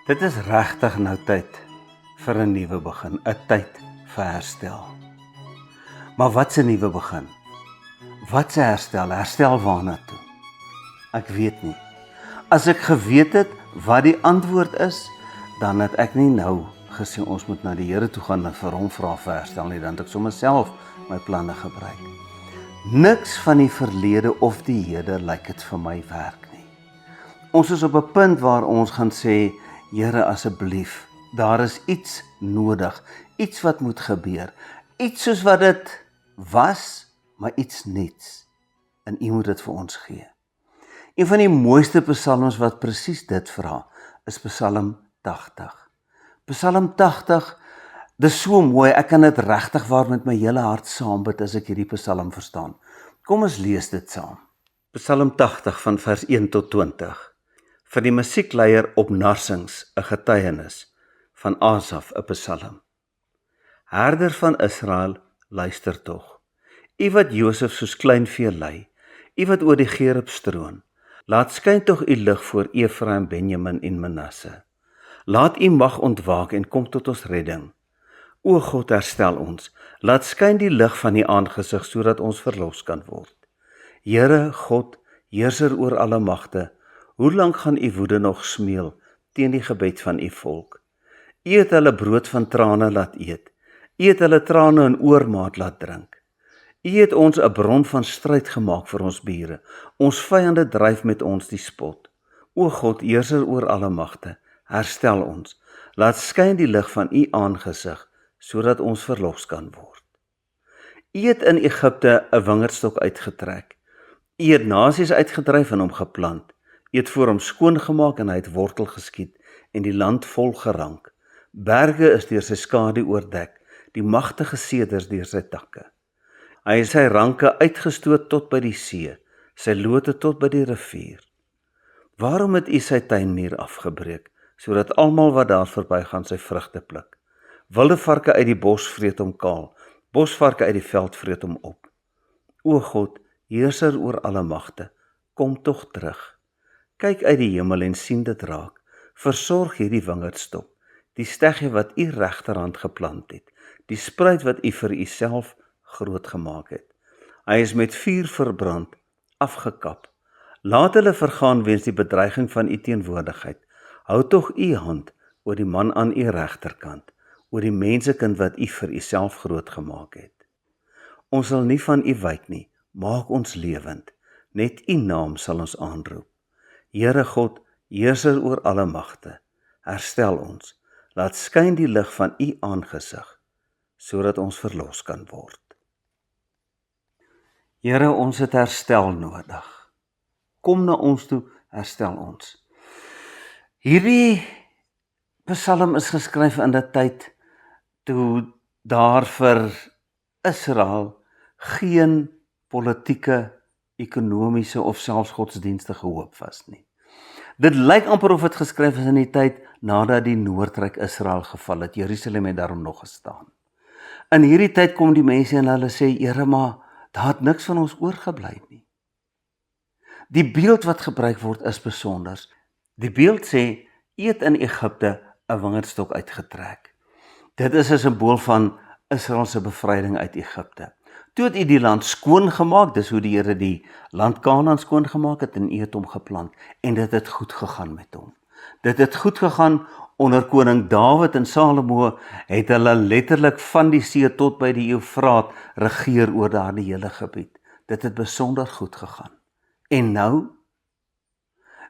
Dit is regtig nou tyd vir 'n nuwe begin, 'n tyd vir herstel. Maar wat 'n nuwe begin? Wat 'n herstel? Herstel waarna toe? Ek weet nie. As ek geweet het wat die antwoord is, dan het ek nie nou gesê ons moet na die Here toe gaan en vir hom vra vir herstel nie, dan het ek sommer self my planne gebruik. Niks van die verlede of die hede lyk dit vir my werk nie. Ons is op 'n punt waar ons gaan sê, Here, asseblief, daar is iets nodig, iets wat moet gebeur, iets soos wat dit was, maar iets nuuts, en U moet dit vir ons gee. Een van die mooiste psalms wat presies dit vra, is Psalm 80. Psalm 80, dis so mooi, ek kan dit regtig waar met my hele hart saambid as ek hierdie psalm verstaan. Kom ons lees dit saam. Psalm 80 van vers 1 tot 20. Vir die musiekleier op Narsings, 'n getuienis, van Asaf, 'n psalm. Herder van Israel, luister tog. U wat Josef soos kleinvee lei, u wat oor die Gerub stroon, laat skyn tog u lig voor Efraim, Benjamin en Manasse. Laat u mag ontwaak en kom tot ons redding. O God, herstel ons, laat skyn die lig van die aangesig, sodat ons verlos kan word. Here God, heerser oor alle magte, hoe lank gaan u woede nog smeel teen die gebed van u volk? U het hulle brood van trane laat eet, u het hulle trane in oormaat laat drink. U het ons 'n bron van stryd gemaak vir ons bure, ons vyande dryf met ons die spot. O God, heerser oor alle magte, herstel ons, laat skyn die lig van u aangesig, sodat ons verlos kan word. U het in Egipte 'n wingerdstok uitgetrek, u het nasies uitgedryf en hom geplant, u het voor hom skoongemaak en hy het wortel geskiet en die land vol gerank. Berge is deur sy skadu oordek, die magtige seders deur sy takke. Hy het sy ranke uitgestoot tot by die see, sy lote tot by die rivier. Waarom het u sy tuinmuur afgebreek, sodat almal wat daar verbygaan sy vrugte pluk? Wilde varke uit die bos vreet hom kaal, bosvarke uit die veld vreet hom op. O God, heerser oor alle magte, kom tog terug. Kyk uit die hemel en sien dit raak. Versorg hierdie wingerdstok, die steggie wat u regterhand geplant het, die spruit wat u vir u self groot gemaak het. Hy is met vuur verbrand, afgekap. Laat hulle vergaan weens die bedreiging van u teenwoordigheid. Hou tog u hand oor die man aan u regterkant, oor die mensekind wat u vir u self groot gemaak het. Ons sal nie van u wyk nie, maak ons lewend, net u naam sal ons aanroep. Here God, heerser oor alle magte, herstel ons, laat skyn die lig van u aangesig, sodat ons verlos kan word. Here, ons het herstel nodig. Kom na ons toe, herstel ons. Hierdie psalm is geskryf in 'n tyd toe daar vir Israel geen politieke, ekonomiese of selfs godsdienstige hoop was nie. Dit lyk amper of dit geskryf is in die tyd nadat die Noordryk Israel geval het. Jerusalem het daarom nog gestaan. In hierdie tyd kom die mense en hulle sê, Here, maar daar het niks van ons oorgebly nie. Die beeld wat gebruik word is besonders. Die beeld sê, U het in Egipte 'n wingerdstok uitgetrek. Dit is 'n simbool van Israel se bevryding uit Egipte. Toe het U die land skoongemaak, dis hoe die Here die land Kanaan skoongemaak het en U het hom geplant. En dit het goed gegaan met hom. Dit het goed gegaan onder koning Dawid en Salomo het hulle letterlik van die see tot by die Eufraat regeer oor daardie hele gebied. Dit het besonder goed gegaan. En nou?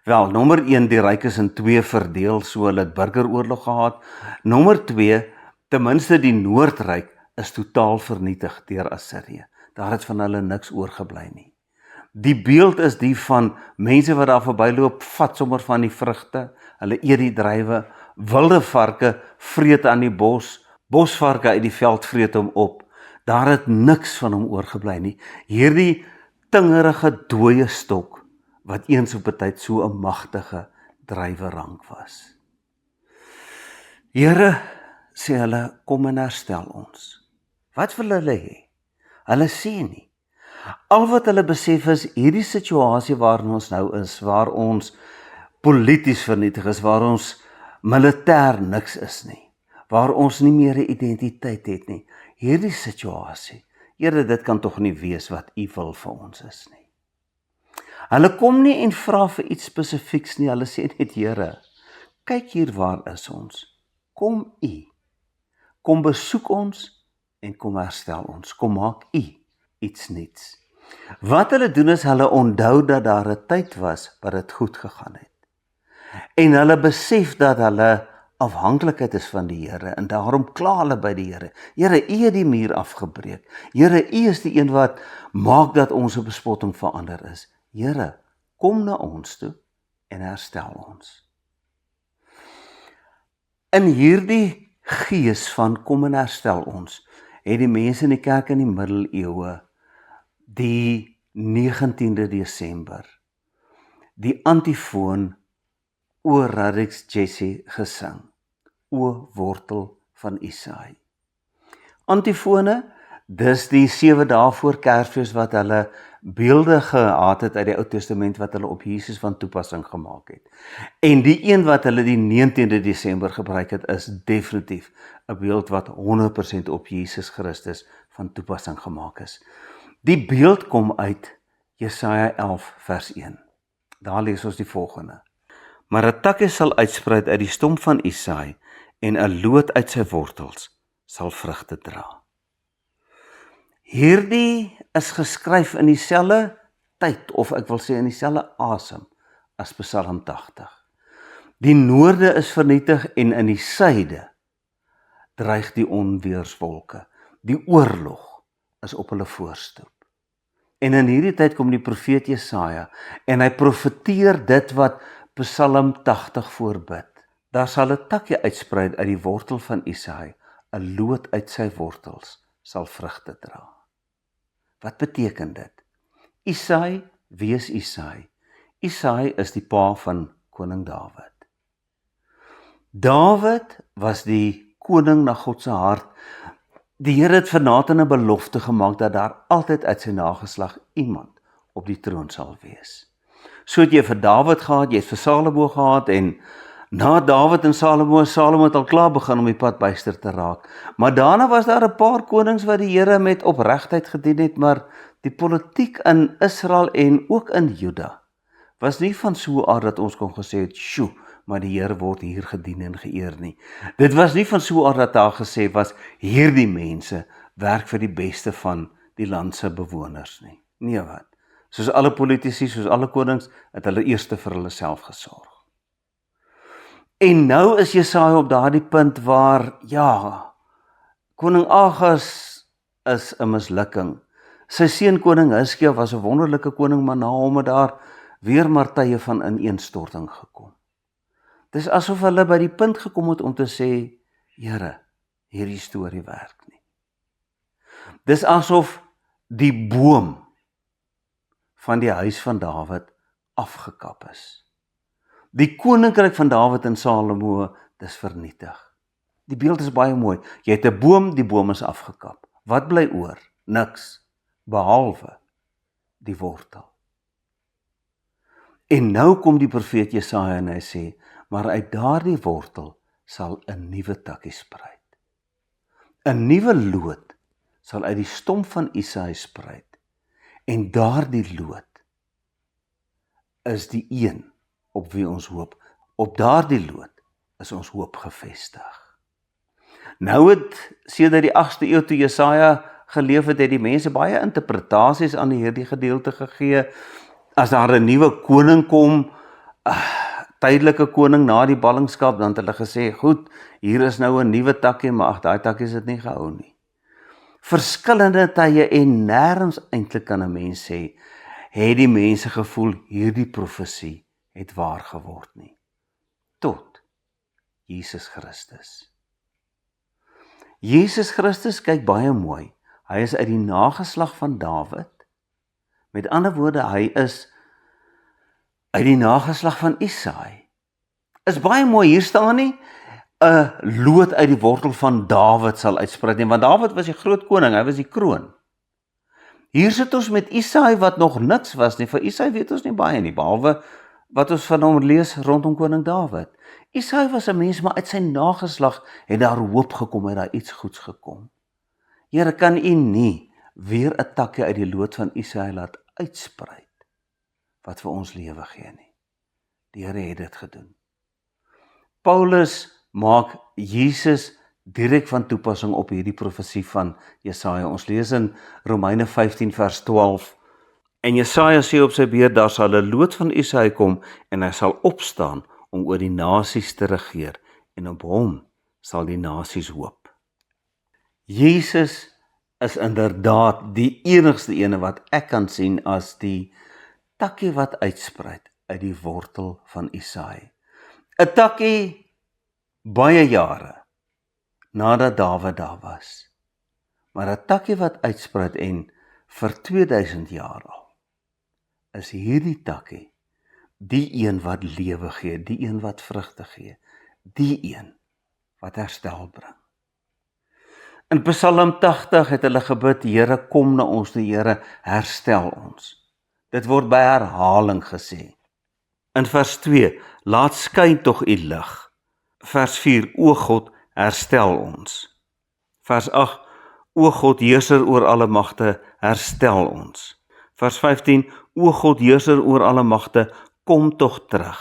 Wel, nommer 1, die ryk is in 2 verdeel, so hulle het burgeroorlog gehad. Nommer 2, ten minste die Noordryk is totaal vernietig deur Assirië. Daar het van hulle niks oorgebly nie. Die beeld is die van mense wat daar verbyloop, vat sommer van die vrugte, hulle eet die druiwe, wilde varke vreet aan die bos, bosvarke uit die veld vreet hom op. Daar het niks van hom oorgebly nie. Hierdie tingerige dooie stok, wat eens op 'n tyd so 'n magtige druiwerank was. Here, sê hulle, kom en herstel ons. Wat wil hulle hê? Hulle sê nie. Al wat hulle besef is, hierdie situasie waarin ons nou is, waar ons polities vernietig is, waar ons militêr niks is nie, waar ons nie meer 'n identiteit het nie. Hierdie situasie, Here, dit kan tog nie wees wat U wil vir ons is nie. Hulle kom nie en vra vir iets spesifieks nie, hulle sê net, Here, kyk hier waar is ons, kom U, kom besoek ons en kom herstel ons, kom maak U iets nuuts. Wat hulle doen is, hulle onthou dat daar 'n tyd was wat dit goed gegaan het. En hulle besef dat hulle afhanklikheid is van die Here, en daarom kla hulle by die Here. Here, U het die muur afgebreek. Here, U is die een wat maak dat ons 'n bespotting verander is. Here, kom na ons toe en herstel ons. In hierdie gees van kom en herstel ons, het die mense in die kerk in die middeleeue die 19de Desember die antifoon O Radix Jesse gesing, O wortel van Isaai. Antifone, dis die 7 dae voor Kersfees wat hulle beelde gehad het uit die Ou Testament wat hulle op Jesus van toepassing gemaak het. En die een wat hulle die 19de Desember gebruik het, is definitief 'n beeld wat 100% op Jesus Christus van toepassing gemaak is. Die beeld kom uit Jesaja 11 vers 1. Daar lees ons die volgende. Maar 'n takkie sal uitspruit uit die stomp van Isaai en 'n loot uit sy wortels sal vrugte dra. Hierdie is geskryf in dieselfde tyd, of ek wil sê in dieselfde asem as Psalm 80. Die noorde is vernietig en in die suide dreig die onweerswolke. Die oorlog is op hulle voorstoep. En in hierdie tyd kom die profeet Jesaja en hy profeteer dit wat Psalm 80 voorbid. Daar sal 'n takkie uitspruit uit die wortel van Isaai, 'n loot uit sy wortels sal vrugte dra. Wat beteken dit? Isaai, wie is Isaai? Isaai is die pa van koning Dawid. Dawid was die koning na God se hart. Die Here het vir Nathan 'n belofte gemaak dat daar altyd uit sy nageslag iemand op die troon sal wees. So het jy vir Dawid gehad, jy het vir Salomo gehad, en na Dawid en Salomo het al klaar begin om die pad byster te raak. Maar daarna was daar 'n paar konings wat die Here met opregtheid gedien het, maar die politiek in Israel en ook in Juda was nie van so 'n aard dat ons kon gesê het, "Sjoe, maar die Here word hier gedien en geëer nie." Dit was nie van so 'n aard dat daar gesê was, hierdie mense werk vir die beste van die land se bewoners nie. Nee wat. Soos alle politici, soos alle konings, het hulle eers vir hulle self gesorg. En nou is Jesaja op daardie punt waar, ja, koning Agas is 'n mislukking. Sy seun koning Hiskia was 'n wonderlike koning, maar na hom het daar weer maar tye van ineenstorting gekom. Dis asof hulle by die punt gekom het om te sê, Here, hierdie storie werk nie. Dis asof die boom van die huis van Dawid afgekap is. Die koninkryk van Dawid en Salomo, dis vernietig. Die beeld is baie mooi. Jy het 'n boom, die boom is afgekap. Wat bly oor? Niks, behalwe die wortel. En nou kom die profeet Jesaja en hy sê, maar uit daardie wortel sal 'n nuwe takkie spruit. 'n Nuwe loot sal uit die stomp van Isaai spruit. En daardie loot is die een op wie ons hoop. Op daardie loot is ons hoop gevestig. Nou het sedert die 8de eeu toe Jesaja geleef het, die mense baie interpretasies aan hierdie gedeelte gegee. As daar 'n nuwe koning kom, tydelike koning na die ballingskap, dan het hulle gesê, goed, hier is nou 'n nuwe takkie, maar ag, daai takkie is dit nie gehou nie. Verskillende tye en nêrens eintlik kan 'n mens sê, het die mense gevoel hierdie profesie het waar geword nie. Tot Jesus Christus. Jesus Christus kyk baie mooi. Hy is uit die nageslag van Dawid. Met ander woorde, hy is uit die nageslag van Isaai. Is baie mooi, hier staan nie 'n loot uit die wortel van Dawid sal uitspruit nie, want Dawid was die groot koning, hy was die kroon. Hier sit ons met Isaai wat nog niks was nie. Vir Isaai weet ons nie baie nie, behalwe wat ons van hom lees rondom koning Dawid. Isaia was 'n mens, maar uit sy nageslag het daar hoop gekom, het daar iets goeds gekom. Here, kan U nie weer 'n takkie uit die loot van Isaia laat uitsprei wat vir ons lewe gee nie. Die Here het dit gedoen. Paulus maak Jesus direk van toepassing op hierdie profesie van Jesaja. Ons lees in Romeine 15 vers 12. En Jesaja sê op sy beurt, daar sal 'n loot van Isaia kom en hy sal opstaan om oor die nasies te regeer en op hom sal die nasies hoop. Jesus is inderdaad die enigste ene wat ek kan sien as die takkie wat uitsprei uit die wortel van Isaia. 'n Takkie baie jare nadat Dawid daar was. Maar 'n takkie wat uitsprei en vir 2000 jaar al is hierdie takkie die een wat lewe gee, die een wat vrugte gee, die een wat herstel bring. In Psalm 80 het hulle gebid, Here, kom na ons, die Here, herstel ons. Dit word by herhaling gesê. In vers 2, laat skyn tog U lig. Vers 4, o God, herstel ons. Vers 8, o God, heerser oor alle magte, herstel ons. Vers 15, o God, heerser oor alle magte, kom tog terug.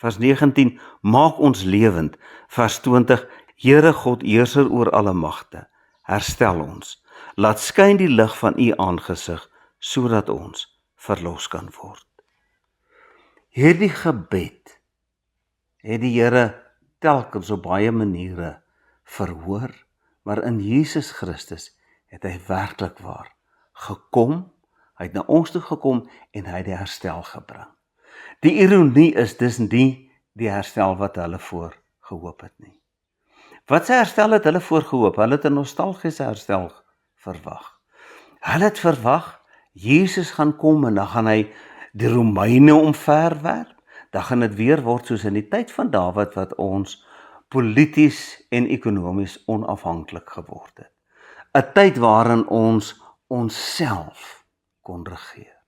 Vers 19, maak ons lewend. Vers 20, Here God, heerser oor alle magte, herstel ons. Laat skyn die lig van U aangesig, sodat ons verlos kan word. Hierdie gebed het die Here telkens op baie maniere verhoor, maar in Jesus Christus het hy werklik waar gekom, hy het na ons toe gekom en hy het die herstel gebring. Die ironie is dis nie die herstel wat hulle voor gehoop het nie. Wat se herstel het hulle voor gehoop? Hulle het 'n nostalgiese herstel verwag. Hulle het verwag, Jesus gaan kom en dan gaan hy die Romeine omverwerp. Dan gaan dit weer word soos in die tyd van Dawid wat ons polities en ekonomies onafhanklik geword het. 'n Tyd waarin ons onsself kon regeer.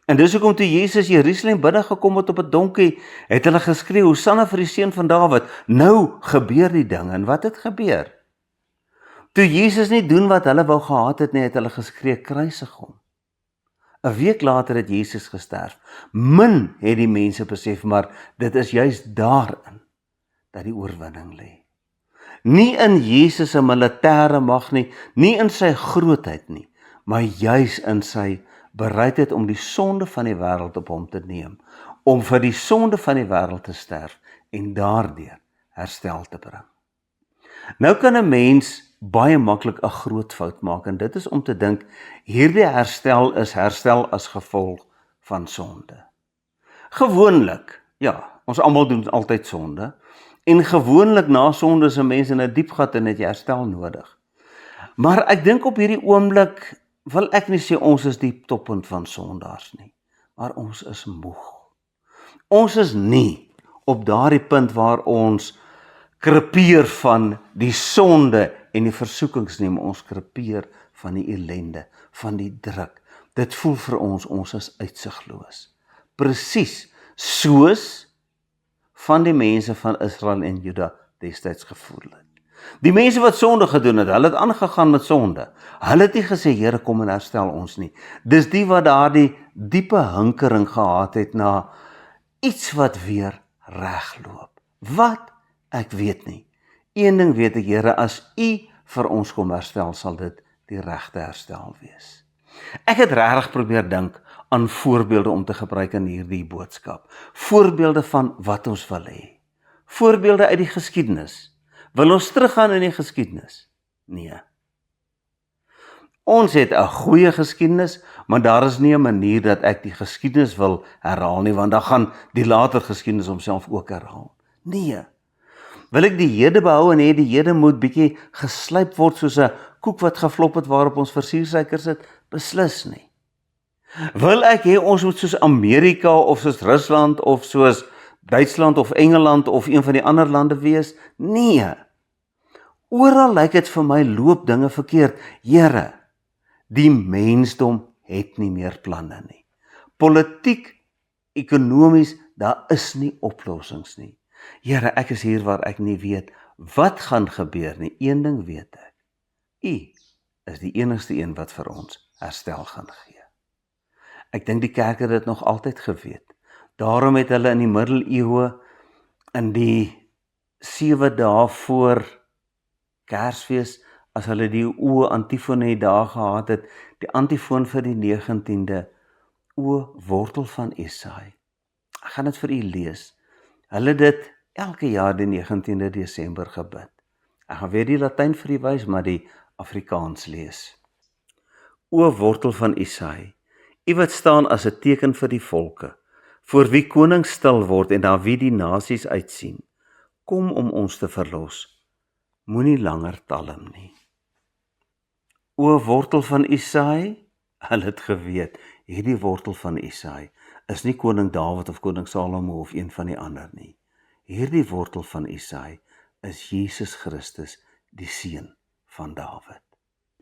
En dis hoekom toe Jesus Jerusalem binne gekom het op 'n donkie, het hulle geskreeu, Hosanna vir die seun van Dawid. Nou gebeur die ding, en wat het gebeur? Toe Jesus nie doen wat hulle wou gehad het nie, het hulle geskree, kruisig hom. 'n Week later het Jesus gesterf. Min het die mense besef, maar dit is juist daarin dat die oorwinning lê. Nie in Jesus se militêre mag nie, nie in sy grootheid nie, maar juis in sy bereidheid om die sonde van die wêreld op hom te neem, om vir die sonde van die wêreld te sterf en daardeur herstel te bring. Nou kan 'n mens baie maklik 'n groot fout maak, en dit is om te dink, hierdie herstel is herstel as gevolg van sonde. Gewoonlik, ja, ons almal doen altyd sonde, en gewoonlik na sonde is 'n mens in 'n diep gat en het jy herstel nodig. Maar ek dink op hierdie oomblik wil ek nie sê ons is die toppunt van sondaars nie, maar ons is moeg. Ons is nie op daardie punt waar ons krepeer van die sonde en die versoekings nie, maar ons krepeer van die ellende, van die druk. Dit voel vir ons is uitsigloos. Presies soos van die mense van Israel en Juda destyds gevoel het. Die mense wat sonde gedoen het, hulle het aangegaan met sonde. Hulle het nie gesê, Here, kom en herstel ons nie. Dis die wat daardie diepe hinkering gehad het na iets wat weer regloop. Wat? Ek weet nie. Een ding weet ek, Here, as U vir ons kom herstel, sal dit die regte herstel wees. Ek het regtig probeer dink aan voorbeelde om te gebruik in hierdie boodskap. Voorbeelde van wat ons wil hê. Voorbeelde uit die geskiedenis. Wil ons teruggaan in die geskiedenis? Nee. Ons het 'n goeie geskiedenis, maar daar is nie 'n manier dat ek die geskiedenis wil herhaal nie, want dan gaan die later geskiedenis homself ook herhaal. Nee. Wil ek die hede behou en hê die hede moet bietjie geslyp word soos 'n koek wat geflop het waarop ons versiersuiker sit? Beslis nie. Wil ek hê ons moet soos Amerika of soos Rusland of soos Duitsland of Engeland of een van die ander lande wees? Nee. Oral lyk dit vir my loop dinge verkeerd. Here, die mensdom het nie meer planne nie. Politiek, ekonomies, daar is nie oplossings nie. Here, ek is hier waar ek nie weet wat gaan gebeur nie. Een ding weet ek. U is die enigste een wat vir ons herstel gaan gee. Ek dink die kerk het dit nog altyd geweet. Daarom het hulle in die middeleeue, in die 7 dae voor Kersfees, as hulle die antifone daar gehad het, die antifoon vir die 19de, wortel van Isaai. Ek gaan dit vir u lees. Hulle het dit elke jaar die 19de Desember gebid. Ek gaan weer die Latyn vir u wys, maar die Afrikaans lees. O wortel van Isaai, u wat staan as 'n teken vir die volke, voor wie koning stil word en na wie die nasies uitsien, kom om ons te verlos, moenie langer talm nie. O wortel van Isaai, hulle het geweet, hierdie wortel van Isaai is nie koning Dawid of koning Salomo of een van die ander nie. Hierdie wortel van Isaai is Jesus Christus, die seun van Dawid.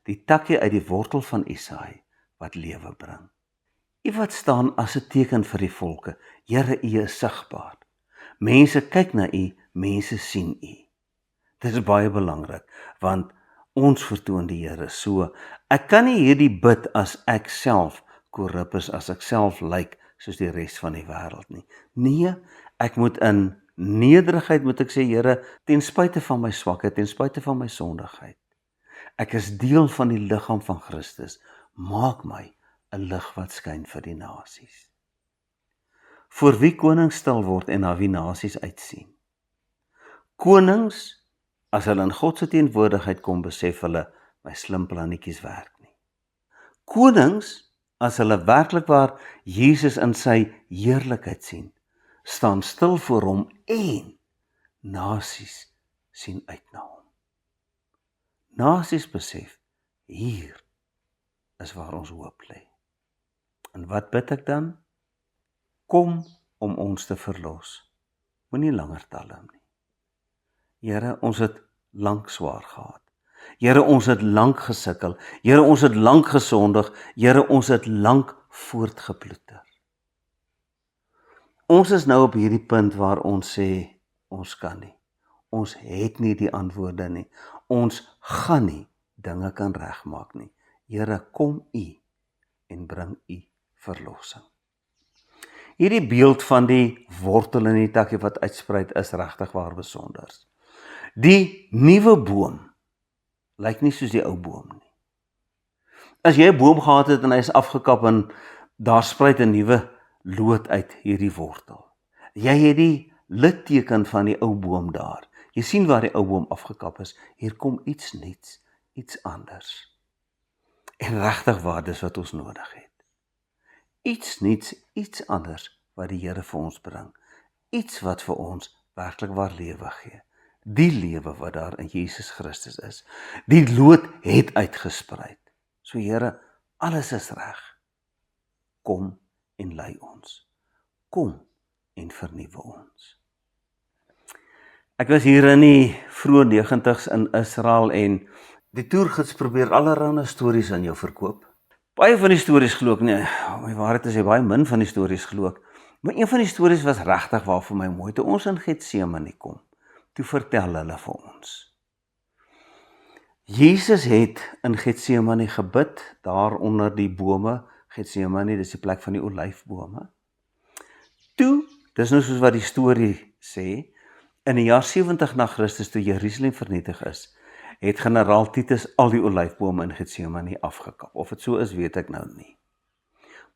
Die takkie uit die wortel van Isaai wat lewe bring. U wat staan as 'n teken vir die volke, Here, u is sigbaar. Mense kyk na u, mense sien u. Dit is baie belangrik, want ons vertoon die Here so. Ek kan nie hierdie bid as ek self korrup is, as ek self lyk soos die res van die wêreld nie. Nee, ek moet in nederigheid moet ek sê, Here, ten spyte van my swakheid, ten spyte van my sondigheid. Ek is deel van die liggaam van Christus. Maak my 'n lig wat skyn vir die nasies. Voor wie koning stil word en na wie nasies uitsien. Konings, as hulle in God se teenwoordigheid kom, besef hulle, my slim plannetjies werk nie. Konings, as hulle werklik waar Jesus in sy heerlikheid sien, staan stil voor hom en nasies sien uit na hom. Nasies besef, hier is waar ons hoop lê. En wat bid ek dan? Kom om ons te verlos. Moenie langer talm nie. Here, ons het lank swaar gehad. Here, ons het lank gesukkel. Here, ons het lank gesondig. Here, ons het lank voortgeploeter. Ons is nou op hierdie punt waar ons sê, ons kan nie. Ons het nie die antwoorde nie. Ons gaan nie dinge kan regmaak nie. Here, kom u en bring u verlossing. Hierdie beeld van die wortel en die takkie wat uitspruit is regtig waar besonder. Die nuwe boom lyk nie soos die ou boom nie. As jy 'n boom gehad het en hy is afgekap en daar spruit 'n nuwe loot uit hierdie wortel. Jy het die litteken van die ou boom daar. Jy sien waar die ou boom afgekap is. Hier kom iets nuuts, iets anders. En regtig waar dis wat ons nodig het. Iets nuuts, iets anders wat die Here vir ons bring. Iets wat vir ons werklik waar lewe gee. Die lewe wat daar in Jesus Christus is. Die loot het uitgespruit. So Here, alles is reg. Kom en lei ons. Kom en vernuwe ons. Ek was hier in die vroeë 90's in Israel en die toergids probeer allerlei stories aan jou verkoop. Baie van die stories glo ek nie, my waarheid is baie min van die stories glo ek. Maar een van die stories was regtig waar vir my mooi. Toe ons in Getsemane kom, toe vertel hulle vir ons. Jesus het in Getsemane gebid, daar onder die bome, Getsemane, dis die plek van die olyfbome. Toe, dis nou soos wat die storie sê, in die jaar 70 na Christus, toe Jerusalem vernietig is, het generaal Titus al die olyfbome in Getsemane afgekap. Of het so is, weet ek nou nie.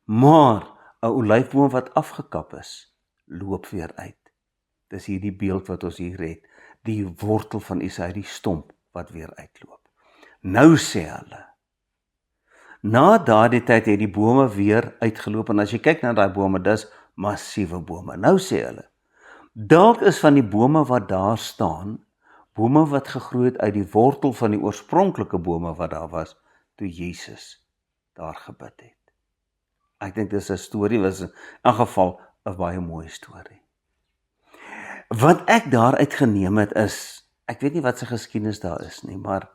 Maar 'n olyfboom wat afgekap is, loop weer uit. Dis hierdie beeld wat ons hier het, die wortel van Isaai, die stomp wat weer uitloop. Nou sê hulle, na daardie tyd het die bome weer uitgeloop, en as jy kyk na daai bome, dis massiewe bome. Nou sê hulle, dalk is van die bome wat daar staan, bome wat gegroei het uit die wortel van die oorspronklike bome wat daar was, toe Jesus daar gebid het. Ek dink dis 'n storie, was in geval 'n baie mooi storie. Wat ek daaruit geneem het is, ek weet nie wat se geskiedenis daar is nie, maar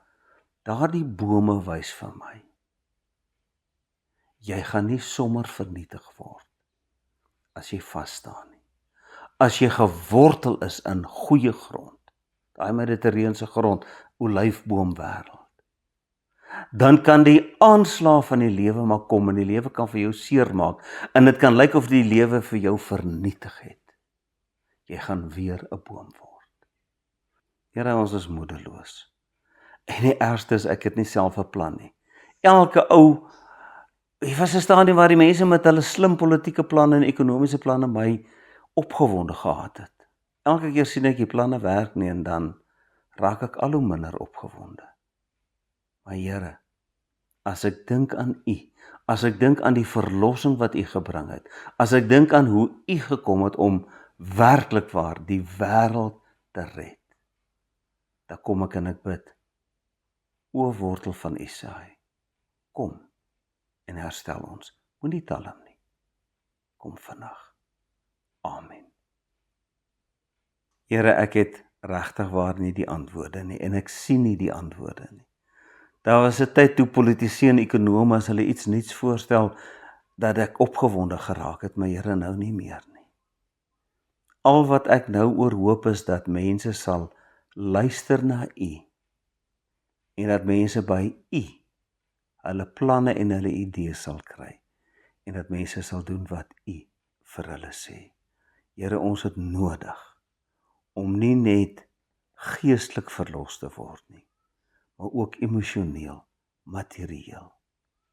daardie bome wys vir my, jy gaan nie sommer vernietig word as jy vas staan nie. as jy gewortel is in goeie grond, daai Mediterrane grond, olyfboomwêreld, dan kan die aanslag van die lewe maar kom, en die lewe kan vir jou seermaak, en dit kan lyk of die lewe vir jou vernietig het. Jy gaan weer 'n boom word. Here, ons is moedeloos. En die ergste is, ek het nie self 'n plan nie. Elke ou, jy was 'n stadium waar die mense met hulle slim politieke planne en ekonomiese planne my opgewonde gehad het. Elke keer sien ek die planne werk nie, en dan raak ek al hoe minder opgewonde. Maar Here, as ek dink aan U, as ek dink aan die verlossing wat U gebring het, as ek dink aan hoe U gekom het om werklik waar die wêreld te red, dan kom ek en ek bid, o wortel van Isaai, kom en herstel ons, moenie talm nie, kom vandag. Amen. Here, ek het regtig waar nie die antwoorde nie, en ek sien nie die antwoorde nie. Daar was 'n tyd toe politici en ekonome as hulle iets nuuts voorstel, dat ek opgewonde geraak het, maar Here, nou nie meer nie. Al wat ek nou oor hoop is dat mense sal luister na U, en dat mense by U hulle planne en hulle idees sal kry, en dat mense sal doen wat U vir hulle sê. Here, ons het nodig om nie net geestelik verlos te word nie, maar ook emosioneel, materieel,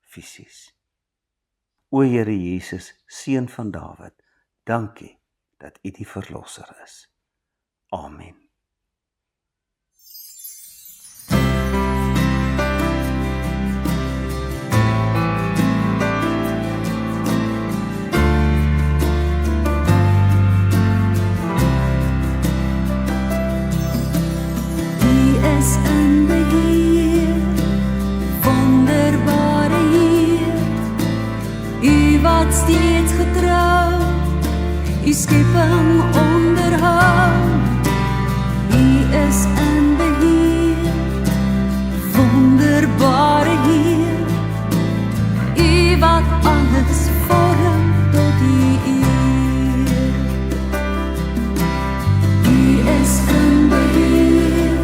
fisies. O Here Jesus, Seun van Dawid, dankie dat U die verlosser is. Amen. Steeds getrou, U skepping onderhou. U is in beheer, wonderbare Heer. U wat alles vorm tot U eer. U is in beheer,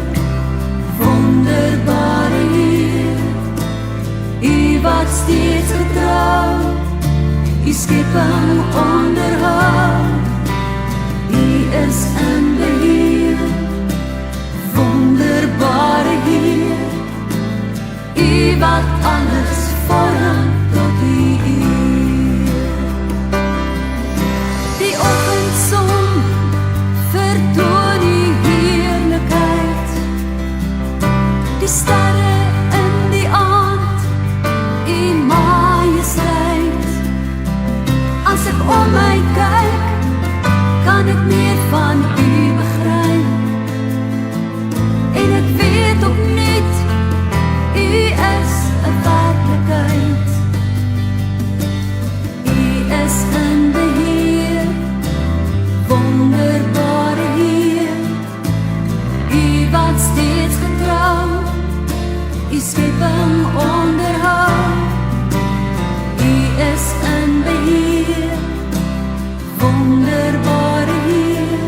wonderbare Heer. U wat steeds getrou, U skepping onderhou. U is in beheer, wonderbare Heer. U wat alles vorm tot U eer. Die oggendson vertoon U heerlikheid. Die sterre in die aand, U majesteit. As ek om my kyk, kan ek meer van U begryp. En ek weet opnuut, U is 'n werklikheid. U is in beheer, wonderbare Heer. U wat steeds getrou, U skepping onderhou. U is in beheer, wonderbare Heer.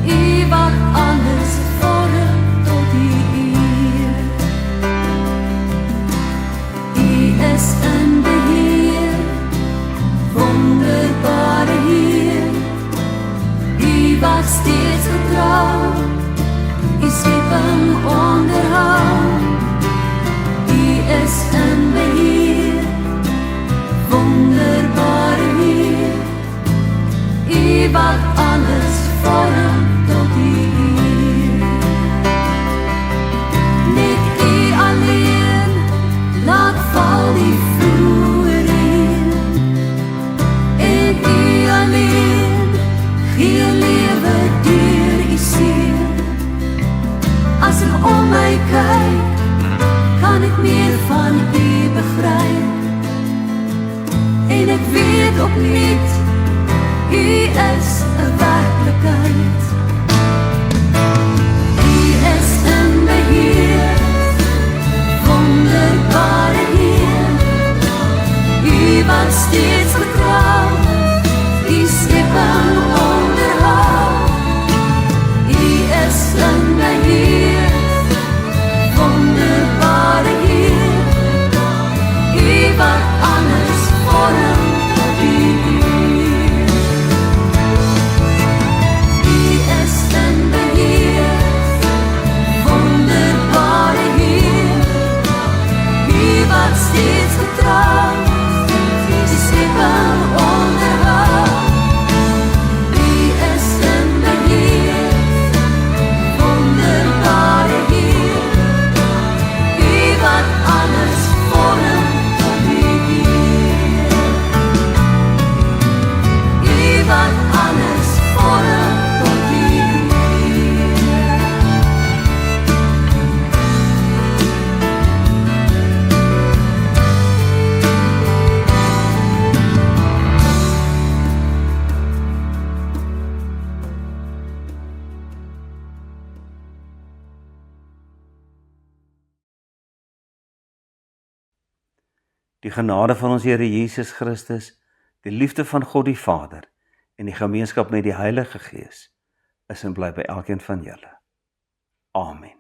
U wat alles vorm tot U eer. U is in beheer, wonderbare Heer. U wat steeds getrou, U skepping onderhou. U is in beheer, wonderbare Heer. U wat alles vorm tot U eer. Net U alleen laat val die vroeë reën. En U alleen gee lewe deur U seën. As ek om my kyk, kan ek meer van U begryp. En ek weet opnuut, U is 'n werk Die genade van ons Here Jesus Christus, die liefde van God die Vader en die gemeenskap met die Heilige Gees is en bly by elkeen van julle. Amen.